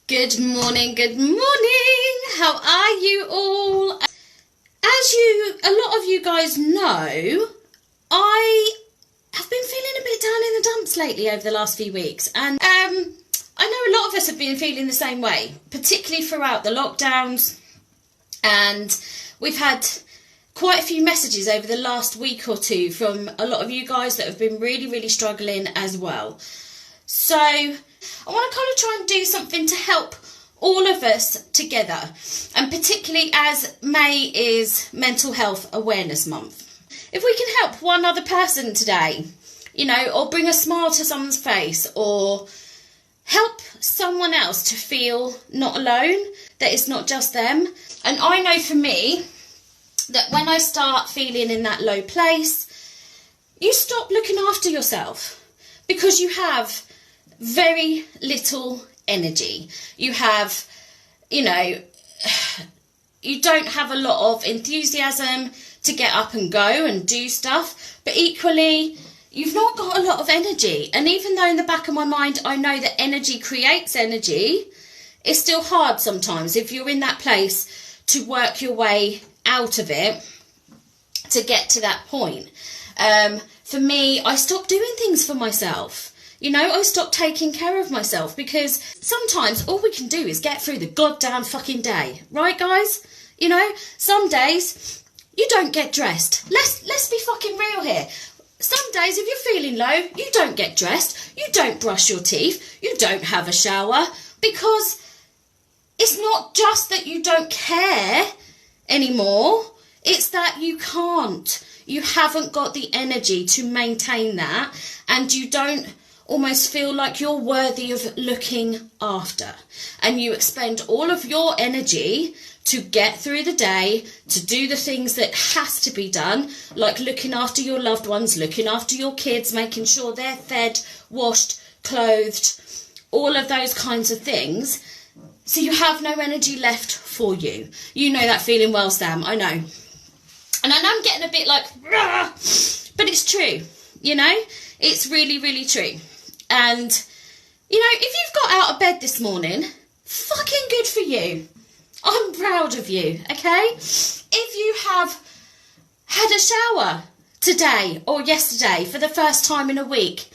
Good morning, good morning. How are you all? A lot of you guys know, I have been feeling a bit down in the dumps lately over the last few weeks. And I know a lot of us have been feeling the same way, particularly throughout the lockdowns. And we've had quite a few messages over the last week or two from a lot of you guys that have been really, really struggling as well. So I want to kind of try and do something to help all of us together, and particularly as May is Mental Health Awareness Month. If we can help one other person today, or bring a smile to someone's face, or help someone else to feel not alone, that it's not just them. And I know for me that when I start feeling in that low place, you stop looking after yourself because you have very little energy. You have, you don't have a lot of enthusiasm to get up and go and do stuff, but equally, you've not got a lot of energy. And even though in the back of my mind, I know that energy creates energy, it's still hard sometimes if you're in that place to work your way out of it to get to that point. For me, I stopped doing things for myself. I stopped taking care of myself because sometimes all we can do is get through the goddamn fucking day. Right, guys? Some days you don't get dressed. Let's be fucking real here. Some days if you're feeling low, you don't get dressed. You don't brush your teeth. You don't have a shower because it's not just that you don't care anymore. It's that you can't. You haven't got the energy to maintain that, and you don't almost feel like you're worthy of looking after, and you expend all of your energy to get through the day, to do the things that has to be done, like looking after your loved ones, looking after your kids, making sure they're fed, washed, clothed, all of those kinds of things. So you have no energy left for you. You know that feeling well, Sam, I know. And I know I'm getting a bit like, rah, but it's true, it's really, really true. And, if you've got out of bed this morning, fucking good for you. I'm proud of you, okay? If you have had a shower today or yesterday for the first time in a week,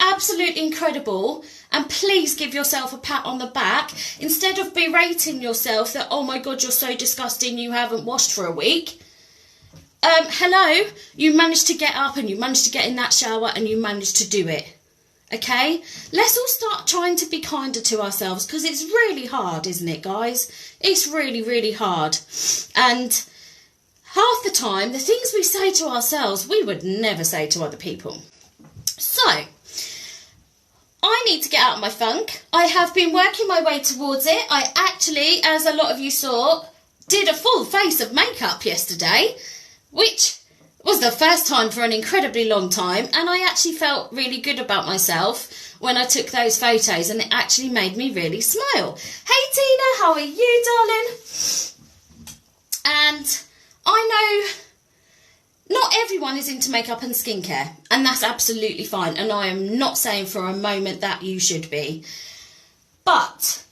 absolutely incredible. And please give yourself a pat on the back instead of berating yourself that, oh my God, you're so disgusting, you haven't washed for a week. Hello, you managed to get up and you managed to get in that shower and you managed to do it. Okay, let's all start trying to be kinder to ourselves because it's really hard, isn't it, guys? It's really, really hard. And half the time, the things we say to ourselves, we would never say to other people. So, I need to get out of my funk. I have been working my way towards it. I actually, as a lot of you saw, did a full face of makeup yesterday, which was the first time for an incredibly long time, and I actually felt really good about myself when I took those photos, and it actually made me really smile. Hey Tina, how are you, darling? And I know not everyone is into makeup and skincare, and that's absolutely fine, and I am not saying for a moment that you should be. But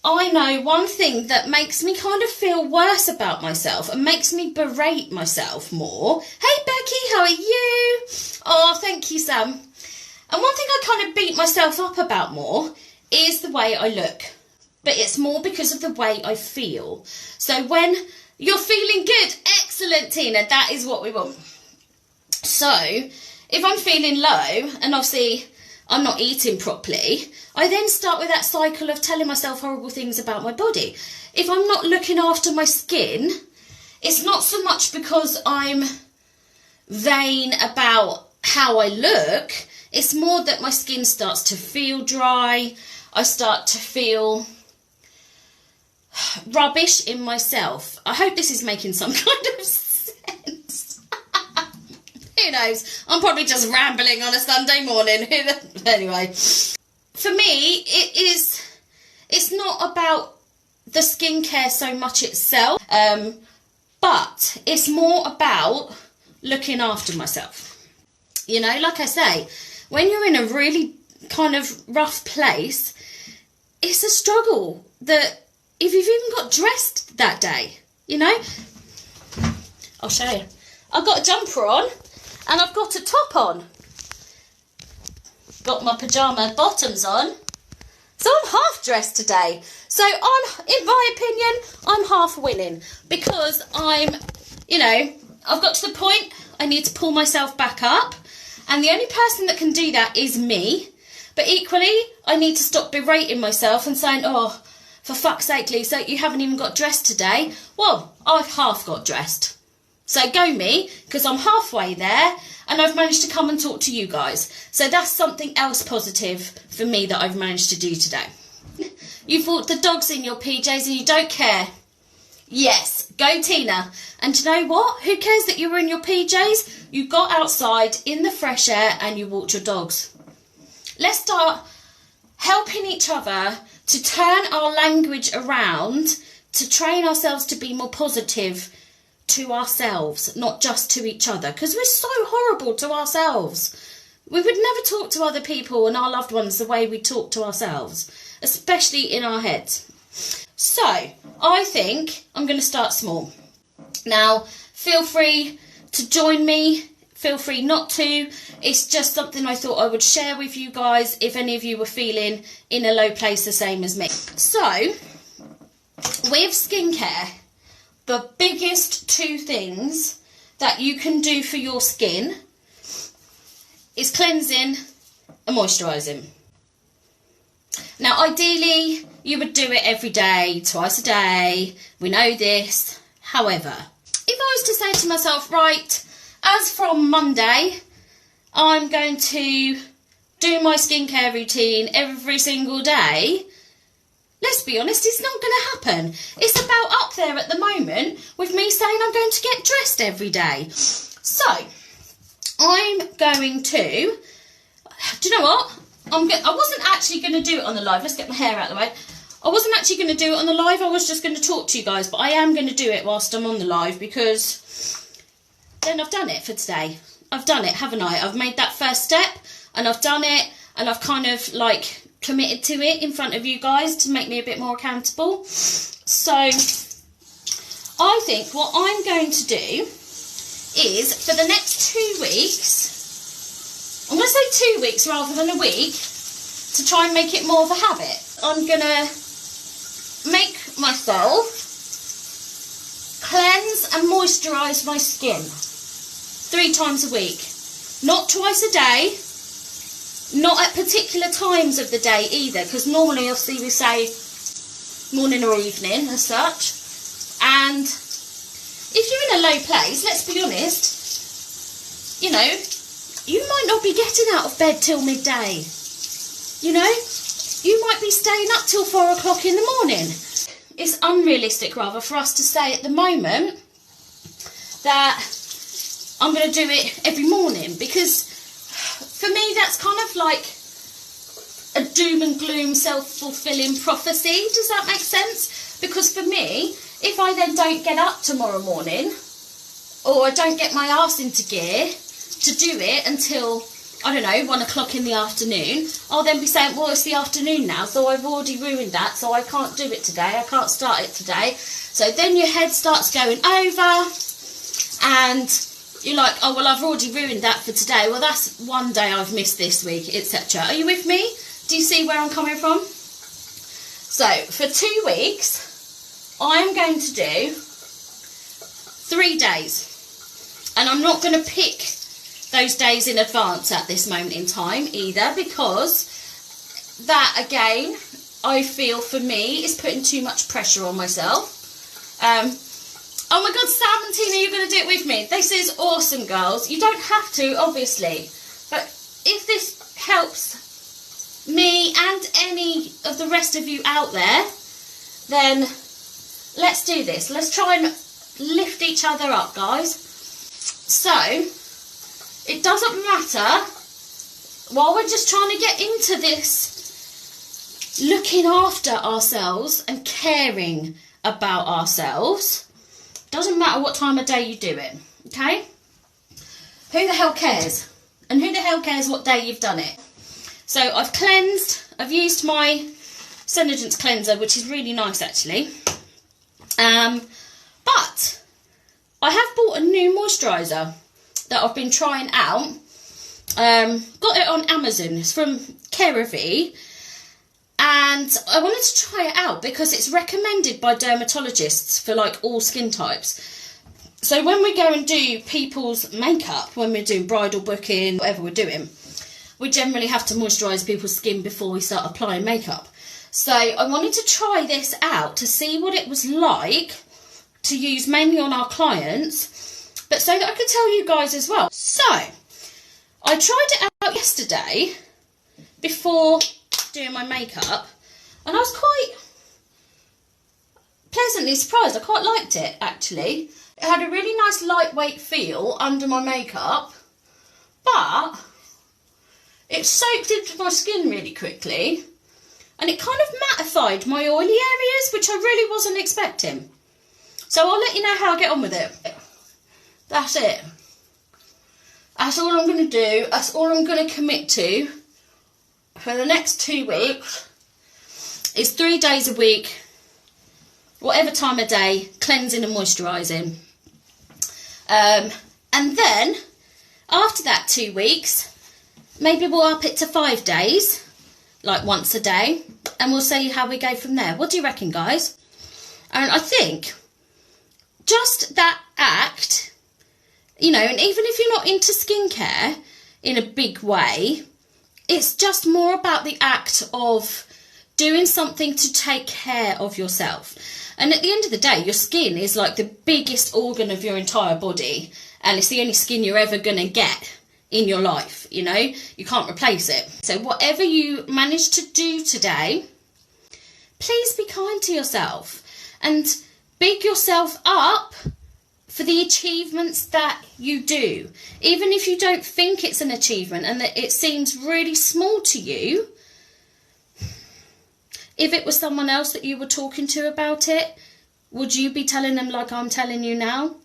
I know one thing that makes me kind of feel worse about myself and makes me berate myself more. Hey Becky, how are you? Oh, thank you, Sam. And one thing I kind of beat myself up about more is the way I look. But it's more because of the way I feel. So when you're feeling good, excellent, Tina, that is what we want. So if I'm feeling low, and obviously I'm not eating properly, I then start with that cycle of telling myself horrible things about my body. If I'm not looking after my skin, it's not so much because I'm vain about how I look, it's more that my skin starts to feel dry, I start to feel rubbish in myself. I hope this is making some kind of sense. Who knows? I'm probably just rambling on a Sunday morning. Anyway, for me, it's not about the skincare so much itself, but it's more about looking after myself. Like I say, when you're in a really kind of rough place, it's a struggle that if you've even got dressed that day, you know. I'll show you. I've got a jumper on and I've got a top on. Got my pyjama bottoms on. So I'm half dressed today. So in my opinion, I'm half winning because you know, I've got to the point I need to pull myself back up. And the only person that can do that is me. But equally, I need to stop berating myself and saying, oh, for fuck's sake, Lisa, you haven't even got dressed today. Well, I've half got dressed. So go me, because I'm halfway there and I've managed to come and talk to you guys. So that's something else positive for me that I've managed to do today. You've walked the dogs in your PJs and you don't care. Yes, go Tina. And you know what? Who cares that you were in your PJs? You got outside in the fresh air and you walked your dogs. Let's start helping each other to turn our language around to train ourselves to be more positive to ourselves, not just to each other, because we're so horrible to ourselves. We would never talk to other people and our loved ones the way we talk to ourselves, especially in our heads. So I think I'm going to start small. Now, feel free to join me. Feel free not to. It's just something I thought I would share with you guys if any of you were feeling in a low place the same as me. So, with skincare, the biggest two things that you can do for your skin is cleansing and moisturising. Now, ideally, you would do it every day, twice a day. We know this. However, if I was to say to myself, right, as from Monday, I'm going to do my skincare routine every single day, let's be honest, it's not going to happen. It's about up there at the moment with me saying I'm going to get dressed every day. So, I'm going to, do you know what? I wasn't actually going to do it on the live. Let's get my hair out of the way. I wasn't actually going to do it on the live. I was just going to talk to you guys, but I am going to do it whilst I'm on the live because then I've done it for today. I've done it, haven't I? I've made that first step and I've done it and I've kind of like committed to it in front of you guys to make me a bit more accountable. So I think what I'm going to do is for the next 2 weeks, I'm going to say 2 weeks rather than a week to try and make it more of a habit. I'm going to make myself cleanse and moisturise my skin 3 times a week. Not twice a day, not at particular times of the day either, because normally obviously we say morning or evening as such. And if you're in a low place, let's be honest, you know, you might not be getting out of bed till midday. You know, you might be staying up till 4 o'clock in the morning. It's unrealistic, rather, for us to say at the moment that I'm going to do it every morning, because for me that's kind of like a doom and gloom self-fulfilling prophecy. Does that make sense? Because for me, if I then don't get up tomorrow morning, or I don't get my arse into gear to do it until, I don't know, 1 o'clock in the afternoon, I'll then be saying, well, it's the afternoon now, so I've already ruined that, so I can't do it today, I can't start it today. So then your head starts going over, and you're like, oh, well, I've already ruined that for today. Well, that's one day I've missed this week, etc. Are you with me? Do you see where I'm coming from? So, for 2 weeks, I'm going to do 3 days. And I'm not going to pick those days in advance at this moment in time either, because that, again, I feel for me is putting too much pressure on myself. Oh my God, Sam and Tina, you're going to do it with me. This is awesome, girls. You don't have to, obviously. But if this helps me and any of the rest of you out there, then let's do this. Let's try and lift each other up, guys. So, it doesn't matter, while we're just trying to get into this looking after ourselves and caring about ourselves, doesn't matter what time of day you do it, okay? Who the hell cares? And who the hell cares what day you've done it? So I've cleansed, I've used my Senegence cleanser, which is really nice actually. But I have bought a new moisturiser that I've been trying out. Got it on Amazon. It's from CeraVe. And I wanted to try it out because it's recommended by dermatologists for like all skin types. So when we go and do people's makeup, when we're doing bridal booking, whatever we're doing, we generally have to moisturise people's skin before we start applying makeup. So I wanted to try this out to see what it was like to use mainly on our clients, but so that I could tell you guys as well. So I tried it out yesterday before doing my makeup, and I was quite pleasantly surprised. I quite liked it actually. It had a really nice lightweight feel under my makeup, but it soaked into my skin really quickly, and it kind of mattified my oily areas, which I really wasn't expecting. So I'll let you know how I get on with it. That's it. That's all I'm going to do. That's all I'm going to commit to for the next 2 weeks. It's 3 days a week, whatever time of day, cleansing and moisturising. And then, after that 2 weeks, maybe we'll up it to 5 days, like once a day, and we'll see how we go from there. What do you reckon, guys? And I think just that act, you know, and even if you're not into skincare in a big way, it's just more about the act of doing something to take care of yourself. And at the end of the day, your skin is like the biggest organ of your entire body, and it's the only skin you're ever going to get in your life, you know. You can't replace it. So whatever you manage to do today, please be kind to yourself and big yourself up for the achievements that you do. Even if you don't think it's an achievement and that it seems really small to you, if it was someone else that you were talking to about it, would you be telling them like I'm telling you now?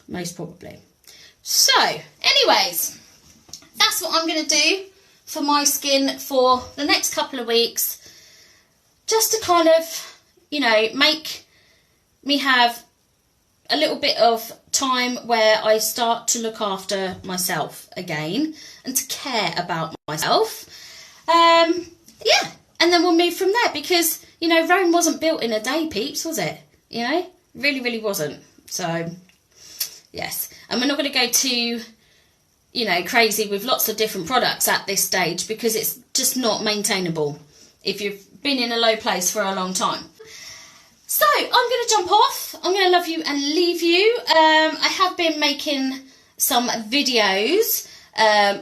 Most probably. So, anyways, that's what I'm going to do for my skin for the next couple of weeks. Just to kind of, you know, make me have a little bit of time where I start to look after myself again and to care about myself. Yeah, and then we'll move from there because, you know, Rome wasn't built in a day, peeps, was it? You know, really, really wasn't. So, yes. And we're not going to go too, you know, crazy with lots of different products at this stage because it's just not maintainable if you've been in a low place for a long time. So, I'm going to jump off. I'm going to love you and leave you. I have been making some videos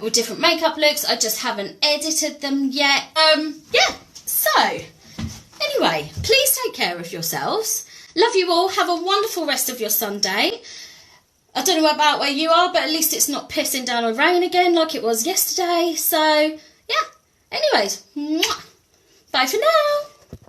with different makeup looks. I just haven't edited them yet. Yeah, so, anyway, please take care of yourselves. Love you all. Have a wonderful rest of your Sunday. I don't know about where you are, but at least it's not pissing down with rain again like it was yesterday. So, yeah. Anyways, mwah. Bye for now.